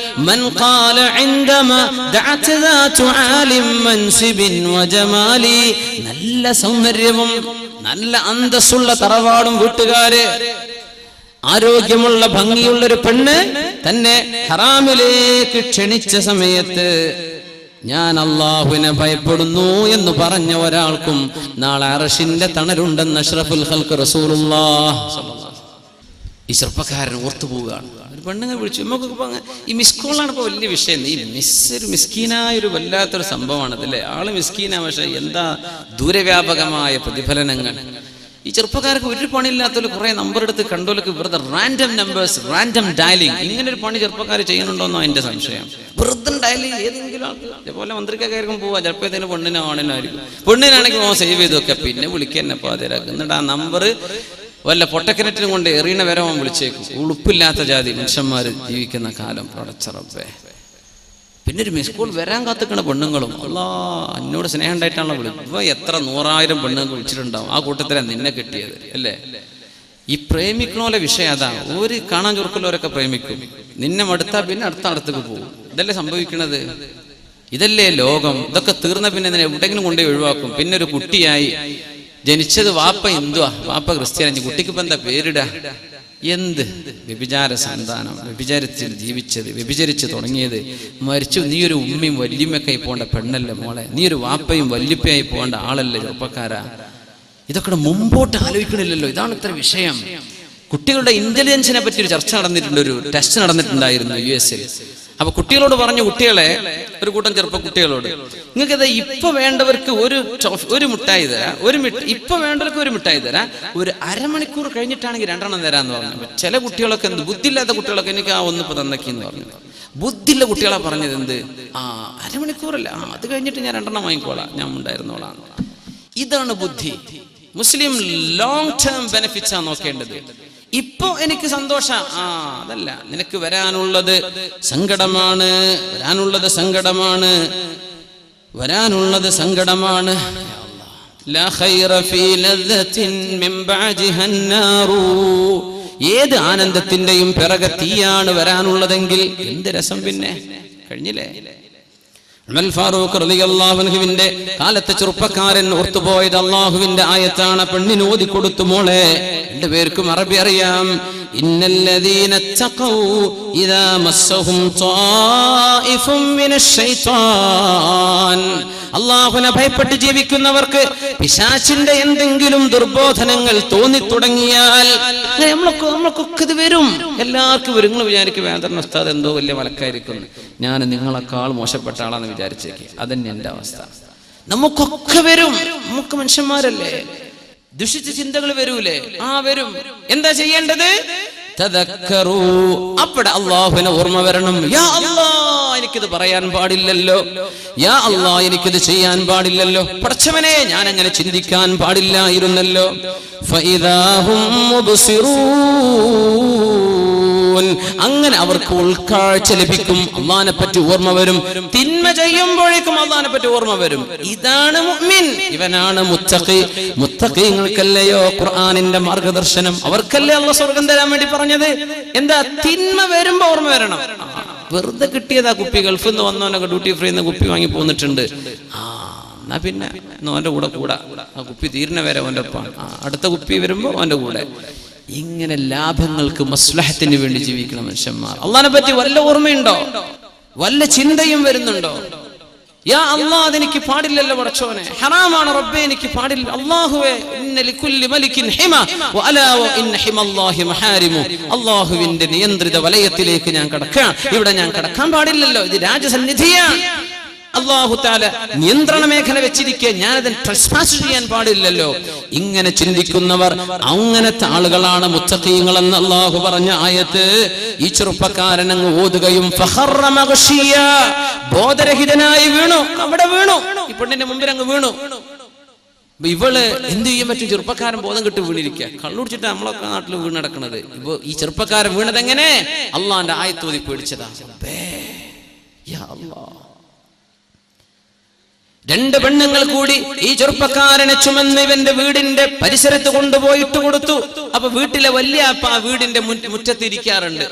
മൻ ഖാല ഇൻദമാ ദഅത ദാതു ആലിം മൻസിബിൻ വജമാലി, നല്ല സൗന്ദര്യവും നല്ല അന്തസ്സുള്ള തറവാടും വീട്ടുകാര്, ആരോഗ്യമുള്ള ഭംഗിയുള്ള ഒരു പെണ്ണ് തന്നെ ഹറാമിലേക്ക് ക്ഷണിച്ച സമയത്ത് ഞാൻ അല്ലാഹുവിനെ ഭയപ്പെടുന്നു എന്ന് പറഞ്ഞ ഒരാൾക്കും നാളെ അർശിന്റെ തണലുണ്ടെന്ന് അഷ്റഫുൽ ഖൽഖ് റസൂലുള്ളാഹി സ്വല്ലല്ലാഹു അലൈഹി വസല്ലം. ഈ ചെറുപ്പക്കാരൻ ഓർത്തുപോവുകയാണ്. ഒരു പെണ്ണുങ്ങൾ വിളിച്ചു. നമുക്കിപ്പോൾ ഈ മിസ്കോളാണ് ഇപ്പോൾ വലിയ വിഷയം. ഈ ഒരു മിസ്കീനായൊരു വല്ലാത്തൊരു സംഭവമാണ് അതല്ലേ. ആള് മിസ്കീനാ, പക്ഷെ എന്താ ദൂരവ്യാപകമായ പ്രതിഫലനങ്ങൾ. ഈ ചെറുപ്പക്കാർക്ക് ഒരു പണിയില്ലാത്തവർ കുറെ നമ്പർ എടുത്ത് കണ്ടോലൊക്കെ വെറുതെ റാൻഡം നമ്പേഴ്സ്, റാൻഡം ഡയലിംഗ്, ഇങ്ങനെ ഒരു പണി ചെറുപ്പക്കാർ ചെയ്യുന്നുണ്ടോന്നോ എൻ്റെ സംശയം. വെറുതെ ഡയലിംഗ് ഏതെങ്കിലും ആൾക്ക് ഇതേപോലെ മന്ത്രിക്കാർക്കും പോവാ, ചിലപ്പോൾ ഇതിന് പെണ്ണിനോ ആണിനായിരിക്കും. പെണ്ണിനാണെങ്കിൽ സേവ് ചെയ്ത് വെക്കാം, പിന്നെ വിളിക്കാൻ പാതിരാക്കും. എന്നിട്ട് ആ നമ്പർ വല്ല പൊട്ടക്കിണറ്റിനും കൊണ്ട് എറിയണ വരെ അവൻ വിളിച്ചേക്കും. ഉളുപ്പില്ലാത്ത ജാതി മനുഷ്യന്മാർ ജീവിക്കുന്ന കാലം പടച്ചറപ്പേ. പിന്നെ ഒരു മിസ് കോൾ വരാൻ കാത്തിക്കണ പെണ്ണുങ്ങളും അല്ലാ എന്നോട് സ്നേഹം ഉണ്ടായിട്ടാണല്ലോ വിളിക്കും. ഇപ്പൊ എത്ര 100,000 പെണ്ണുങ്ങൾ വിളിച്ചിട്ടുണ്ടാവും. ആ കൂട്ടത്തിലാണ് നിന്നെ കിട്ടിയത് അല്ലേ. ഈ പ്രേമിക്കണോലെ വിഷയം അതാ. ഒരു കാണാൻ ചുരുക്കലോരൊക്കെ പ്രേമിക്കും, നിന്നെ മടുത്താ പിന്നെ അടുത്തേക്ക് പോകും. ഇതല്ലേ സംഭവിക്കണത്. ഇതല്ലേ ലോകം. ഇതൊക്കെ തീർന്ന പിന്നെ എവിടെയെങ്കിലും കൊണ്ടുപോയി ഒഴിവാക്കും. പിന്നെ ഒരു കുട്ടിയായി ജനിച്ചത് വാപ്പ ഹിന്ദുവാ, വാപ്പ ക്രിസ്ത്യാനി, കുട്ടിക്ക് ഇപ്പൊ എന്താ പേരിടാ? എന്ത് വ്യഭിചാര സന്താനം, വ്യഭിചാരത്തിൽ ജീവിച്ചത്, വ്യഭിചരിച്ച് തുടങ്ങിയത്, മരിച്ചു. നീ ഒരു ഉമ്മയും വല്യമ്മക്കായി പോകേണ്ട പെണ്ണല്ലേ മോളെ, നീ ഒരു വാപ്പയും വല്യപ്പയായി പോകേണ്ട ആളല്ലേ ചെറുപ്പക്കാരാ. ഇതൊക്കെ മുമ്പോട്ട് ആലോചിക്കണില്ലല്ലോ. ഇതാണ് ഇത്ര വിഷയം. കുട്ടികളുടെ ഇന്റലിജൻസിനെ പറ്റി ഒരു ചർച്ച നടന്നിട്ടുണ്ട്, ഒരു ടെസ്റ്റ് നടന്നിട്ടുണ്ടായിരുന്നു US. അപ്പൊ കുട്ടികളോട് പറഞ്ഞു, കുട്ടികളെ, ഒരു കൂട്ടം ചെറുപ്പ കുട്ടികളോട്, നിങ്ങൾക്കത് ഇപ്പൊ വേണ്ടവർക്ക് ഒരു മിഠായി തരാം, ഇപ്പൊ വേണ്ടവർക്ക് ഒരു മിഠായി തരാം, ഒരു അരമണിക്കൂർ കഴിഞ്ഞിട്ടാണെങ്കിൽ 2 തരാന്ന് പറഞ്ഞു. ചില കുട്ടികളൊക്കെ എന്ത് ബുദ്ധിയില്ലാത്ത കുട്ടികളൊക്കെ എനിക്ക് ഒന്നിപ്പോ തന്നേക്കെന്ന് പറഞ്ഞു. ബുദ്ധിയുള്ള കുട്ടികളാ പറഞ്ഞത് എന്ത്, അരമണിക്കൂറല്ല, അത് കഴിഞ്ഞിട്ട് ഞാൻ 2 വാങ്ങിക്കോളാം, ഞാൻ ഉണ്ടായിരുന്നോളാം. ഇതാണ് ബുദ്ധി. മുസ്ലിം ലോങ് ടേം ബെനിഫിറ്റ്സാ നോക്കേണ്ടത്. ഇപ്പൊ എനിക്ക് സന്തോഷം, അതല്ല, നിനക്ക് വരാനുള്ളത് സങ്കടമാണ്, വരാനുള്ളത് സങ്കടമാണ്. ലാ ഖൈറ ഫീ ലദ്ദത്തിൻ മിൻ ബഅദിഹാ അന്നാറു. ഏത് ആനന്ദത്തിന്റെയും പിറകെ തീയാണ് വരാനുള്ളതെങ്കിൽ എന്ത് രസം പിന്നെ. കഴിഞ്ഞില്ലേ? ഉമർ ഫാറൂഖ് റളിയല്ലാഹു അൻഹുവിന്റെ കാലത്തെ ചെറുപ്പക്കാരൻ ഓർത്തുപോയത് അല്ലാഹുവിന്റെ ആയത്താണ്. പെണ്ണിന് ഓതി കൊടുത്തു, മോളെ, 2 പേർക്കും അറബി അറിയാം. ഇന്നല്ലദീന തഖൗ ഇദാ മസ്സഹും ത്വായിഫും മിനശ് ശൈത്താൻ. അല്ലാഹുവിനെ ഭയപ്പെട്ട് ജീവിക്കുന്നവർക്ക് പിശാചിന്റെ എന്തെങ്കിലും ദുർബോധനങ്ങൾ തോന്നി തുടങ്ങിയാൽ നമ്മളൊക്കെ ഇത് വരും, എല്ലാവർക്കും വരും. നിങ്ങൾ വിചാരിക്കും വേദന ഉസ്താദ് എന്തോ വലിയ മലക്കായിരിക്കുന്നു, ഞാൻ നിങ്ങളെക്കാൾ മോശപ്പെട്ട ആളാന്ന് വിചാരിച്ചേക്ക്. അതന്നെ എന്റെ അവസ്ഥ. നമുക്കൊക്കെ വരും, നമുക്ക് മനുഷ്യന്മാരല്ലേ, ദുഷിച്ച ചിന്തകൾ വരൂലേ? വരും. എന്താ ചെയ്യേണ്ടത്? തദക്കറൂ. അവിടെ അല്ലാഹുവിനെ ഓർമ്മ വരണം. യാ അല്ലാഹ്, എനിക്കിത് പറയാൻ പാടില്ലല്ലോ, യാ അല്ലാഹ്, എനിക്കിത് ചെയ്യാൻ പാടില്ലല്ലോ, പടച്ചവനെ ഞാൻ അങ്ങനെ ചിന്തിക്കാൻ പാടില്ലായിരുന്നല്ലോ. ഫഇദാഹും മുബ്സിറൂൻ. അങ്ങനെ അവർക്ക് ഉൾക്കാഴ്ച ലഭിക്കും, അല്ലാഹുവിനെ പറ്റി ഓർമ്മ വരും. തിന്മ ചെയ്യുമ്പോഴേക്കും അല്ലാഹുവിനെ പറ്റി ഓർമ്മ വരും. ഇതാണ് മുഅ്മിൻ, ഇവനാണ് മുത്തഖി. മുത്തഖീങ്ങൾക്കല്ലയോ ഖുർആനിന്റെ മാർഗദർശനം, അവർക്കല്ലേ അല്ലാഹു സ്വർഗ്ഗം തരാൻ വേണ്ടി പറഞ്ഞത്. എന്താ? തിന്മ വരുമ്പോ ഓർമ്മ വരണം. വെറുതെ കിട്ടിയതാ കുപ്പി, ഗൾഫിൽ നിന്ന് വന്നവനൊക്കെ ഡ്യൂട്ടി ഫ്രീ കുപ്പി വാങ്ങി പോന്നിട്ടുണ്ട്. എന്നാ പിന്നെ അവന്റെ കൂടെ കൂടാ, ആ കുപ്പി തീരുന്ന വരെ അവന്റെ ഒപ്പം, അടുത്ത കുപ്പി വരുമ്പോ അവന്റെ കൂടെ. ഇങ്ങനെ ലാഭങ്ങൾക്ക് മസ്ലഹത്തിന് വേണ്ടി ജീവിക്കണം മനുഷ്യന്മാർ. അള്ളാഹിനെ പറ്റി വല്ല ഓർമ്മയുണ്ടോ? വല്ല ചിന്തയും വരുന്നുണ്ടോ? യാ അല്ലാഹ്, അതെനിക്ക് പാടില്ലല്ലോ പടച്ചോനെ, ഹറാമാണ് റബ്ബേ, എനിക്ക് പാടില്ല. അല്ലാഹുവേ, ഇന്ന ലികുല്ലി മലികിൻ ഹിമ വഅലാ ഇന്ന ഹിമല്ലാഹി മഹാരിമു. അല്ലാഹുവിന്റെ നിയന്ത്രിത വലയത്തിലേക്ക് ഞാൻ കടക്കാൻ, ഇവിടെ ഞാൻ കടക്കാൻ പാടില്ലല്ലോ, ഇത് രാജസന്നിധിയാണ്. അല്ലാഹു തആല നിയന്ത്രണ മേഖല വെച്ചിരിക്കെ ഞാൻ അതിന് ട്രസ്പാസ് ചെയ്യാൻ പാടില്ലല്ലോ. ഇങ്ങനെ ചിന്തിക്കുന്നവർ, അങ്ങനത്തെ ആളുകളാണ് മുത്തഖീങ്ങൾ എന്ന് അല്ലാഹു പറഞ്ഞ ആയത്ത് ഈ ചെറുപ്പക്കാരൻ അങ്ങ് ഓതുകയും ഫഖറ മഗ്ശിയ, ബോധരഹിതനായി വീണു, അവിടെ വീണു, ഈ പെണ്ണിന്റെ മുമ്പിൽ അങ്ങ് വീണു. ഇവള് എന്ത് ചെയ്യാൻ പറ്റും? ചെറുപ്പക്കാരൻ ബോധം കെട്ട് വീണിരിക്കുക, കള്ളുടിച്ചിട്ട് നമ്മളൊക്കെ നാട്ടിൽ വീണ് നടക്കുന്നത്. ഇപ്പൊ ഈ ചെറുപ്പക്കാരൻ വീണത് എങ്ങനെ? അള്ളാന്റെ ആയത്ത് ഓതി പേടിച്ചതാ. യാ അല്ലാഹ്. 2 പെണ്ണുങ്ങൾ കൂടി ഈ ചെറുപ്പക്കാരനെ ചുമന്ന് ഇവന്റെ വീടിന്റെ പരിസരത്ത് കൊണ്ടുപോയിട്ട് കൊടുത്തു. അപ്പൊ വീട്ടിലെ വലിയ അപ്പ ആ വീടിന്റെ മുറ്റത്തിരിക്കാറുണ്ട്.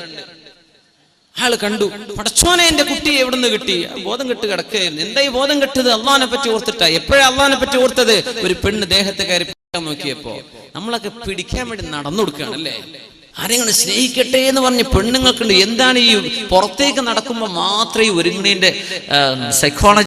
ആള് കണ്ടു, പടച്ചോനെ, എന്റെ കുട്ടിയെ എവിടുന്ന് കിട്ടി? ബോധം കെട്ട് കിടക്കുകയായിരുന്നു. എന്താ ഈ ബോധം കെട്ടത്? അള്ളാഹിനെ പറ്റി ഓർത്തിട്ടാ. എപ്പോഴാ അള്ളാഹിനെ പറ്റി ഓർത്തത്? ഒരു പെണ്ണ് ദേഹത്ത് കയറി നോക്കിയപ്പോ. നമ്മളൊക്കെ പിടിക്കാൻ വേണ്ടി നടന്നു കൊടുക്കുകയാണല്ലേ. ആരെങ്കിലും സ്നേഹിക്കട്ടെ എന്ന് പറഞ്ഞ് പെണ്ണുങ്ങൾക്കുണ്ട്. എന്താണ് ഈ പുറത്തേക്ക് നടക്കുമ്പോ മാത്രമേ ഈ ഒരുങ്ങണേന്റെ സൈക്കോളജി